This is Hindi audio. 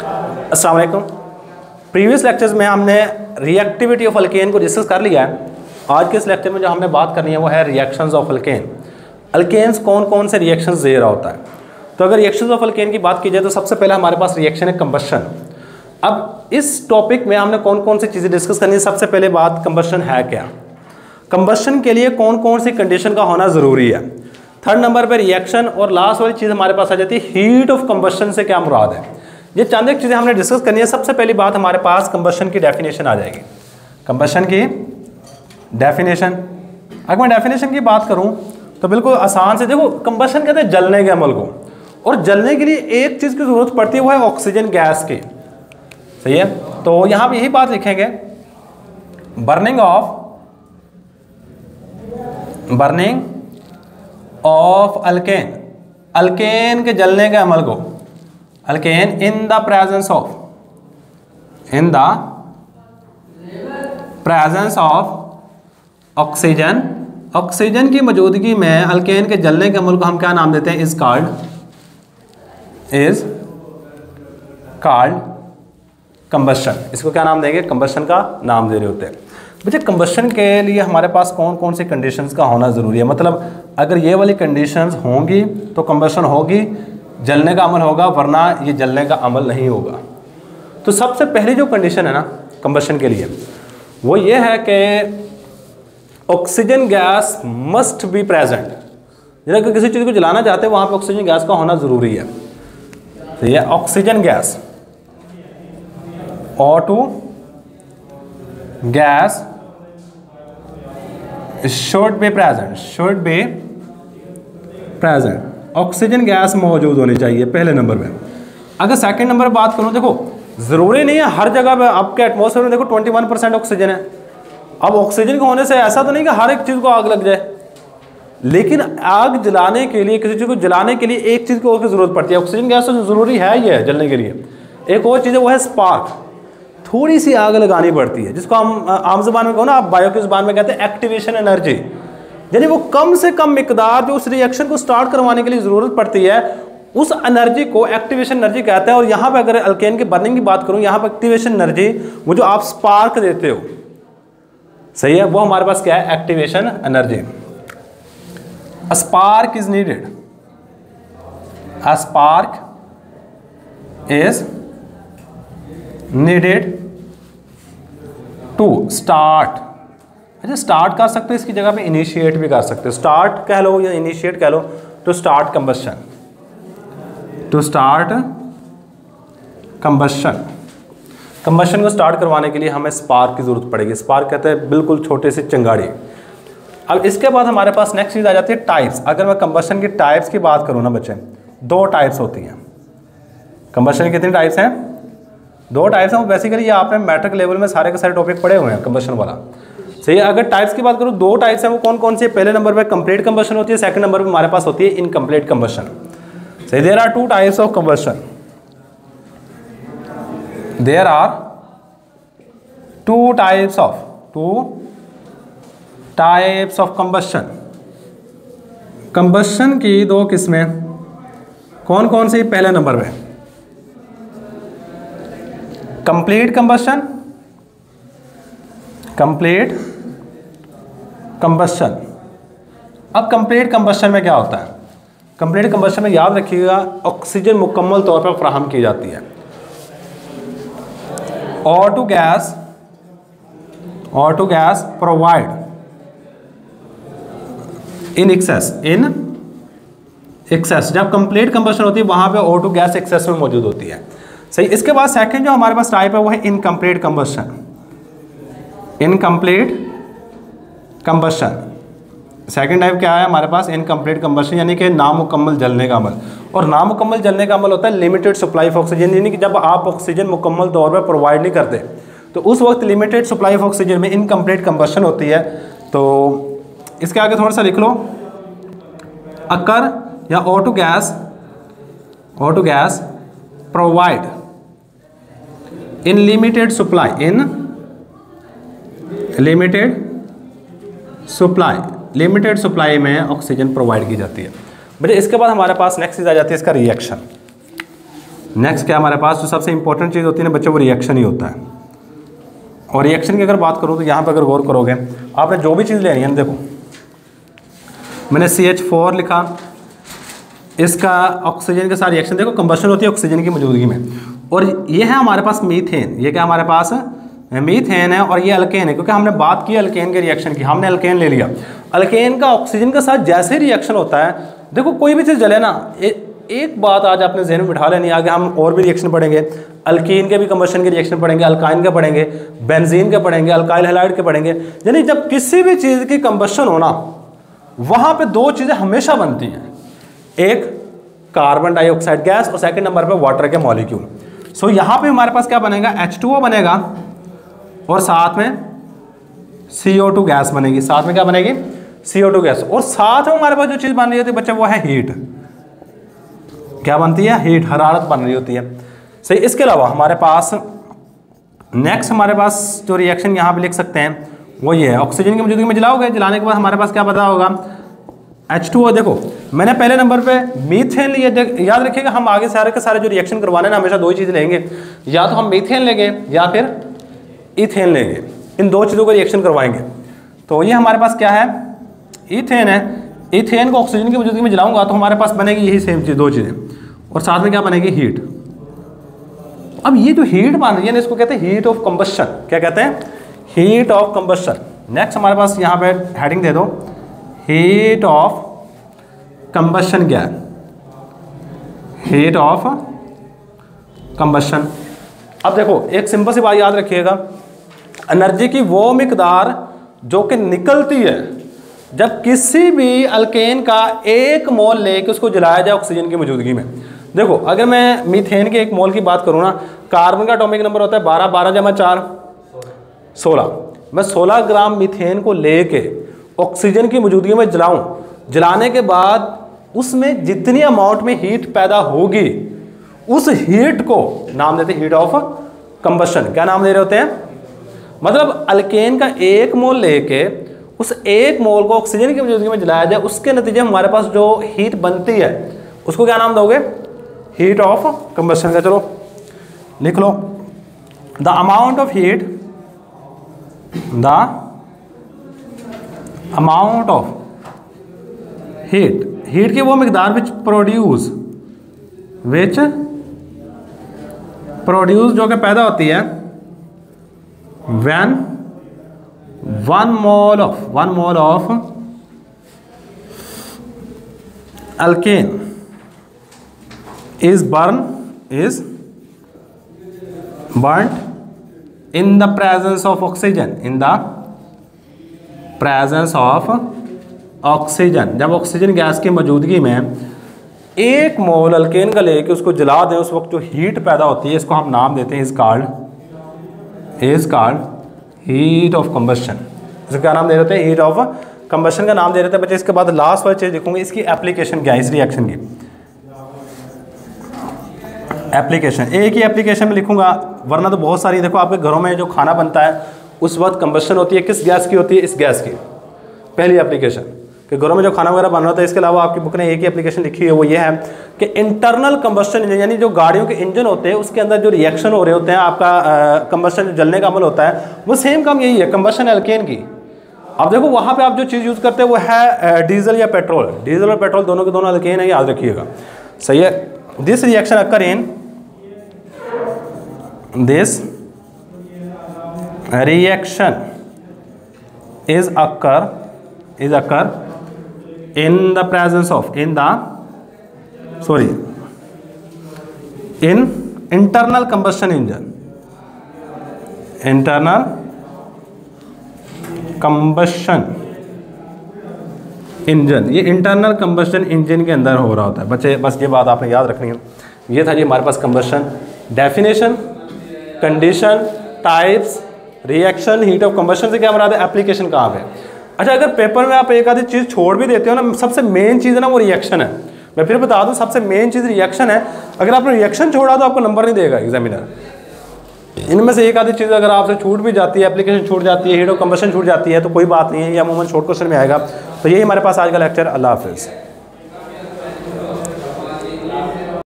अस्सलाम वालेकुम। प्रीवियस लेक्चर्स में हमने रिएक्टिविटी ऑफ अल्केन को डिस्कस कर लिया है। आज के इस लेक्चर में जो हमने बात करनी है वो है रिएक्शंस ऑफ अल्केन। अल्केन्स कौन कौन से रिएक्शंस दे रहा होता है। तो अगर रिएक्शंस ऑफ अल्केन की बात की जाए तो सबसे पहले हमारे पास रिएक्शन है कंबशन। अब इस टॉपिक में हमने कौन कौन सी चीज़ें डिस्कस करनी है। सबसे पहले बात कंबशन है क्या, कंबशन के लिए कौन कौन सी कंडीशन का होना ज़रूरी है। थर्ड नंबर पर रिएक्शन और लास्ट वाली चीज़ हमारे पास आ जाती है हीट ऑफ कंबशन से क्या मुराद है। ये चंद एक चीज़ें हमने डिस्कस करनी है। सबसे पहली बात हमारे पास कंबशन की डेफिनेशन आ जाएगी। कंबशन की डेफिनेशन, अगर मैं डेफिनेशन की बात करूं तो बिल्कुल आसान से देखो, कंबशन कहते हैं जलने के अमल को, और जलने के लिए एक चीज़ की ज़रूरत पड़ती है वो है ऑक्सीजन गैस की। सही है, तो यहाँ पर यही बात लिखेंगे, बर्निंग ऑफ अल्केन, अल्केन के जलने के अमल को, alkane in the presence of oxygen, oxygen की मौजूदगी में अल्केन के जलने के अमल को हम क्या नाम देते हैं, इज कॉल्ड कंबशन। इसको क्या नाम देंगे, कंबशन का नाम दे रहे होते हैं। बच्चे कंबशन के लिए हमारे पास कौन कौन सी कंडीशंस का होना ज़रूरी है, मतलब अगर ये वाली कंडीशंस होंगी तो कंबशन होगी, जलने का अमल होगा, वरना ये जलने का अमल नहीं होगा। तो सबसे पहली जो कंडीशन है ना कंबशन के लिए वो ये है कि oxygen gas must be present. अगर किसी चीज़ को जलाना चाहते हैं वहाँ पे ऑक्सीजन गैस का होना ज़रूरी है। तो ये oxygen gas, O2 gas should be present, oxygen gas मौजूद होनी चाहिए पहले नंबर पे। अगर सेकंड नंबर पे बात करूँ, देखो ज़रूरी नहीं है हर जगह पे आपके एटमॉस्फेयर में देखो 21% ऑक्सीजन है। अब ऑक्सीजन के होने से ऐसा तो नहीं कि हर एक चीज़ को आग लग जाए, लेकिन आग जलाने के लिए, किसी चीज़ को जलाने के लिए एक चीज़ की और की ज़रूरत पड़ती है। ऑक्सीजन गैस तो ज़रूरी है ही है जलने के लिए। एक और चीज़ है वो है स्पार्क, थोड़ी सी आग लगानी पड़ती है, जिसको हम आम ज़बान में कहो ना, आप बायो की ज़बान में कहते हैं एक्टिवेशन एनर्जी, यानी वो कम से कम मिकदार जो उस रिएक्शन को स्टार्ट करवाने के लिए ज़रूरत पड़ती है, उस एनर्जी को एक्टिवेशन एनर्जी कहते हैं। और यहाँ पे अगर अल्केन की बर्निंग की बात करूँ, यहाँ पर एक्टिवेशन एनर्जी वो जो आप स्पार्क देते हो, सही है, वो हमारे पास क्या है, activation energy. A spark is needed, a spark is needed to start. अच्छा, स्टार्ट कर सकते हो, इसकी जगह पे इनिशिएट भी कर सकते हो, स्टार्ट कह लो या इनिशिएट कह लो, टू स्टार्ट कंबशन, कंबशन को स्टार्ट करवाने के लिए हमें स्पार्क की ज़रूरत पड़ेगी। स्पार्क कहते हैं बिल्कुल छोटे से चिंगारी। अब इसके बाद हमारे पास नेक्स्ट चीज़ आ जाती है टाइप्स। अगर मैं कंबशन की टाइप्स की बात करूँ ना बच्चे, दो टाइप्स होती हैं कंबशन की। कितनी टाइप्स हैं, दो टाइप्स हैं। बेसिकली ये आपने मैट्रिक लेवल में सारे के सारे टॉपिक पढ़े हुए हैं कंबशन वाला, सही है। अगर टाइप्स की बात करूँ, दो टाइप्स हैं, वो कौन कौन से, पहले नंबर पे कंप्लीट कंबशन होती है, सेकंड नंबर पे हमारे पास होती है इनकम्प्लीट कंबशन। सही, there are two types of combustion, there are two types of combustion. Combustion की दो किस्में कौन कौन सी, पहले नंबर पे कंप्लीट कंबशन, कंप्लीट कंबशन। अब कंप्लीट कंबशन में क्या होता है, कंप्लीट कंबशन में याद रखिएगा ऑक्सीजन मुकम्मल तौर पर फराहम की जाती है। O2 gas provide in excess, जब कंप्लीट कंबशन होती है वहां पे O2 गैस एक्सेस में मौजूद होती है। सही, इसके बाद सेकंड जो हमारे पास टाइप है वो है इनकम्प्लीट कंबशन। सेकंड टाइप क्या है हमारे पास, इनकम्प्लीट कंबशन, यानी कि नामुकम्मल जलने का अमल। और नामुकम्मल जलने का अमल होता है लिमिटेड सप्लाई ऑफ ऑक्सीजन, यानी कि जब आप ऑक्सीजन मुकम्मल तौर पर प्रोवाइड नहीं करते तो उस वक्त लिमिटेड सप्लाई ऑफ ऑक्सीजन में इनकम्प्लीट कंबशन होती है। तो इसके आगे थोड़ा सा लिख लो, अकर या O2 gas provide in limited supply में ऑक्सीजन प्रोवाइड की जाती है। बच्चे इसके बाद हमारे पास नेक्स्ट चीज़ आ जाती है इसका रिएक्शन। नेक्स्ट क्या हमारे पास जो सबसे इंपॉर्टेंट चीज़ होती है ना बच्चों, वो रिएक्शन ही होता है। और रिएक्शन की अगर बात करूँ तो यहाँ पे अगर गौर करोगे, आपने जो भी चीज़ लेनी है, देखो मैंने CH4 लिखा, इसका ऑक्सीजन के साथ रिएक्शन, देखो कंबशन होती है ऑक्सीजन की मौजूदगी में। और ये है हमारे पास मीथेन, ये क्या हमारे पास मीथेन है, और ये अल्केन है, क्योंकि हमने बात की अल्केन के रिएक्शन की, हमने अल्केन ले लिया। अल्केन का ऑक्सीजन के साथ जैसे रिएक्शन होता है, देखो कोई भी चीज़ जले ना, एक बात आज आपने जहन में बिठा लेनी, आगे हम और भी रिएक्शन पढ़ेंगे, अल्कीन के भी कंबशन के रिएक्शन पढ़ेंगे, अल्काइन के पढ़ेंगे, बेंजीन के पढ़ेंगे, अल्काइल हैलाइड के पढ़ेंगे। यानी जब किसी भी चीज़ की कंबशन होना, वहाँ पे दो चीज़ें हमेशा बनती हैं, एक कार्बन डाइऑक्साइड गैस और सेकंड नंबर पे वाटर के मॉलिक्यूल। सो यहाँ पे हमारे पास क्या बनेगा, H2O बनेगा और साथ में CO2 गैस बनेगी। साथ में क्या बनेगी, CO2 गैस। और साथ में हमारे पास जो चीज़ बन रही होती है बच्चे, वो है हीट। क्या बनती है, हीट, हरारत बन रही होती है। सही। इसके अलावा हमारे पास नेक्स्ट हमारे पास जो रिएक्शन यहाँ पे लिख सकते हैं वो ये है, ऑक्सीजन की मौजूदगी में जलाओगे, जलाने के बाद हमारे पास क्या पता होगा, H2O। देखो मैंने पहले नंबर पे मीथेन लिए, याद रखिएगा हम आगे सारे के सारे जो रिएक्शन करवाने ना हमेशा दो ही चीज़ लेंगे, या तो हम मीथेन लेंगे या फिर इथेन लेंगे, इन दो चीज़ों का रिएक्शन करवाएंगे। तो ये हमारे पास क्या है, इथेन है। इथेन को ऑक्सीजन की मौजूदगी में जलाऊंगा तो हमारे पास बनेगी यही सेम चीज़, दो चीज़ें, और साथ में क्या बनेगी, हीट। अब ये जो हीट बन रही है ना, इसको कहते हैं हीट ऑफ कंबशन। क्या कहते हैं, हीट ऑफ कंबशन। नेक्स्ट हमारे पास यहाँ पे हेडिंग दे दो, हीट ऑफ कंबशन क्या है, हीट ऑफ कंबशन। अब देखो एक सिंपल सी बात याद रखिएगा, एनर्जी की वो मिकदार जो कि निकलती है जब किसी भी अल्केन का एक मोल लेके उसको जलाया जाए ऑक्सीजन की मौजूदगी में। देखो अगर मैं मीथेन के एक मोल की बात करूँ ना, कार्बन का एटॉमिक नंबर होता है 12, 12 जमा 4 16। मैं 16 ग्राम मीथेन को लेके ऑक्सीजन की मौजूदगी में जलाऊं, जलाने के बाद उसमें जितनी अमाउंट में हीट पैदा होगी, उस हीट को नाम देते हैं हीट ऑफ कंबशन। क्या नाम दे रहे होते हैं, मतलब अल्केन का एक मोल लेके उस एक मोल को ऑक्सीजन की मौजूदगी में जलाया जाए, उसके नतीजे हमारे पास जो हीट बनती है उसको क्या नाम दोगे, हीट ऑफ कंबशन का। चलो लिख लो, the amount of heat, the amount of heat, heat की वो मिकदार विच प्रोड्यूस जो कि पैदा होती है, when one mole of alkane is burnt in the presence of oxygen, in the presence of oxygen। जब ऑक्सीजन गैस की मौजूदगी में एक मोल अल्केन का लेके उसको जला दें, उस वक्त जो हीट पैदा होती है, इसको हम नाम देते हैं is called heat of combustion. इसको क्या नाम दे रहे हैं, हीट ऑफ कंबशन का नाम दे रहे थे बच्चे। इसके बाद लास्ट वाली चीज़ लिखूंगे, इसकी एप्लीकेशन क्या है, इस रिएक्शन की एप्लीकेशन। एक ही एप्लीकेशन में लिखूंगा, वरना तो बहुत सारी। देखो आपके घरों में जो खाना बनता है उस वक्त कंबशन होती है, किस गैस की होती है, इस गैस की। पहली एप्लीकेशन कि घरों में जो खाना वगैरह बन रहा था। इसके अलावा आपकी बुक ने एक ही एप्लीकेशन लिखी है, वो ये है कि इंटरनल कंबशन इंजन, यानी जो गाड़ियों के इंजन होते हैं उसके अंदर जो रिएक्शन हो रहे होते हैं, आपका कंबशन जलने का अमल होता है, वो सेम काम यही है, कंबशन एल्केन की। अब देखो वहाँ पे आप जो चीज़ यूज़ करते हैं वो है डीजल या पेट्रोल। डीजल और पेट्रोल दोनों के दोनों एल्केन है, याद रखिएगा, सही है। This reaction occur in this reaction is occur in the presence of in internal combustion engine, internal combustion engine. ये इंटरनल कंबशन इंजन के अंदर हो रहा होता है बच्चे, बस ये बात आपने याद रखनी है। ये था जी हमारे पास combustion, definition, condition, types, reaction, heat of combustion से क्या मुराद है, एप्लीकेशन कहाँ पे। अच्छा अगर पेपर में आप एक आधी चीज़ छोड़ भी देते हो ना, सबसे मेन चीज़ है ना वो रिएक्शन है। मैं फिर बता दूं, सबसे मेन चीज़ रिएक्शन है। अगर आपने रिएक्शन छोड़ा तो आपको नंबर नहीं देगा एग्जामिनर। इनमें से एक आधी चीज़ अगर आपसे छूट भी जाती है, एप्लीकेशन छूट जाती है, हीट ऑफ कंबशन छूट जाती है, तो कोई बात नहीं है, ये अमूमन शॉर्ट क्वेश्चन में आएगा। तो यही हमारे पास आज का लेक्चर। अल्लाह हाफिज़।